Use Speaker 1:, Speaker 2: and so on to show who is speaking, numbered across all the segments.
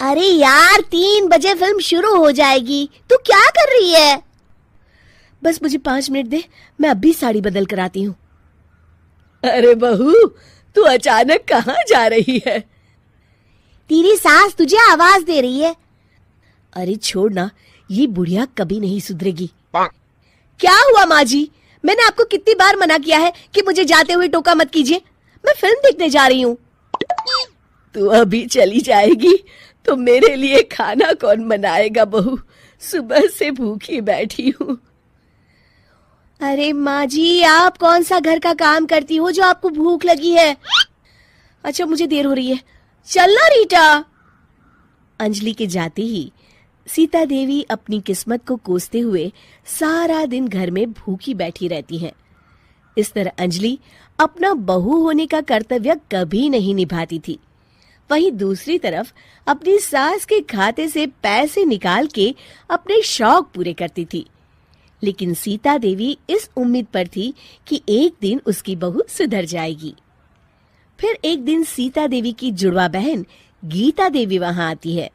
Speaker 1: अरे यार 3 बजे फिल्म शुरू हो जाएगी, तू क्या कर रही है?
Speaker 2: बस मुझे 5 मिनट दे, मैं अभी साड़ी बदल कर आती हूँ।
Speaker 3: अरे बहू, तू अचानक कहाँ जा रही है?
Speaker 1: तेरी सास तुझे आवाज दे रही है।
Speaker 2: अरे छोड़ ना, ये बुढ़िया कभी नहीं सुधरेगी। क्या हुआ माँ जी? मैंने आपको कितनी बार मना किया है कि मुझे जाते हुए टोका मत कीजिए। मैं फिल्म देखने जा रही हूँ।
Speaker 3: तू अभी चली जाएगी तो मेरे लिए खाना कौन बनाएगा बहू? सुबह से भूखी बैठी हूँ।
Speaker 2: अरे माँ जी, आप कौन सा घर का काम करती हो जो आपको भूख लगी है? अच्छा, मुझे देर हो रही है, चलना रीटा। अंजलि के जाते ही सीता देवी अपनी किस्मत को कोसते हुए सारा दिन घर में भूखी बैठी रहती हैं। इस तरह अंजलि अपना बहू होने का कर्तव्य कभी नहीं निभाती थी। वहीं दूसरी तरफ अपनी सास के खाते से पैसे निकाल के अपने शौक पूरे करती थी। लेकिन सीता देवी इस उम्मीद पर थी कि एक दिन उसकी बहू सुधर जाएगी। फिर एक दिन सीता देवी की जुड़वा बहन गीता देवी वहां आती है।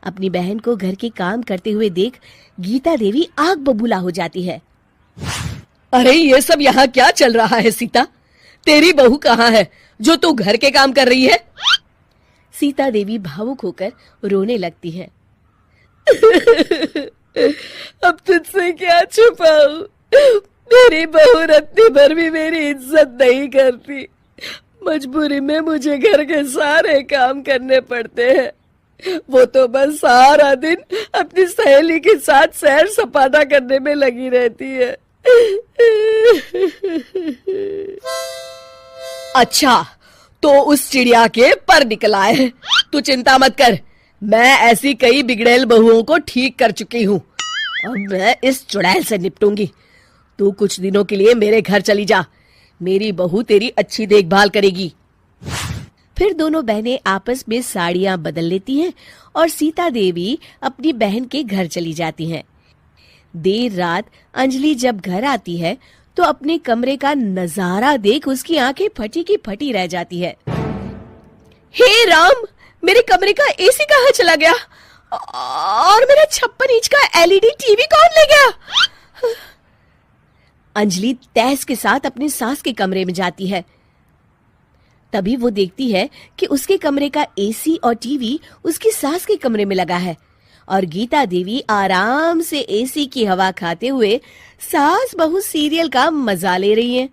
Speaker 2: अपनी बहन को घर के काम करते हुए देख गीता देवी आग बबूला हो जाती है।
Speaker 3: अरे ये सब यहाँ क्या चल रहा है सीता? तेरी बहू कहाँ है जो तू घर के काम कर रही है?
Speaker 2: सीता देवी भावुक होकर रोने लगती है।
Speaker 3: अब तुझसे क्या छुपाऊं? मेरी बहू रत्ती भर भी मेरी इज्जत नहीं करती। मजबूरी में मुझे घर के सारे काम करने पड़ते हैं। वो तो बस सारा दिन अपनी सहेली के साथ सैर सपाटा करने में लगी रहती है। अच्छा, तो उस चिड़िया के पर निकल आए। तू चिंता मत कर, मैं ऐसी कई बिगड़ैल बहुओं को ठीक कर चुकी हूँ। अब मैं इस चुड़ैल से निपटूंगी। तू कुछ दिनों के लिए मेरे घर चली जा, मेरी बहू तेरी अच्छी देखभाल करेगी। फिर दोनों बहनें आपस में साड़ियां बदल लेती हैं और सीता देवी अपनी बहन के घर चली जाती हैं। देर रात अंजलि जब घर आती है तो अपने कमरे का नजारा देख उसकी आंखें फटी की फटी रह जाती है। हे राम, मेरे कमरे का एसी कहाँ चला गया? और मेरा 56 इंच का एलईडी टीवी कौन ले गया? अंजलि तहस के साथ अपनी सास के कमरे में जाती है। तभी वो देखती है कि उसके कमरे का एसी और टीवी उसकी सास के कमरे में लगा है और गीता देवी आराम से एसी की हवा खाते हुए सास बहू सीरियल का मजा ले रही हैं।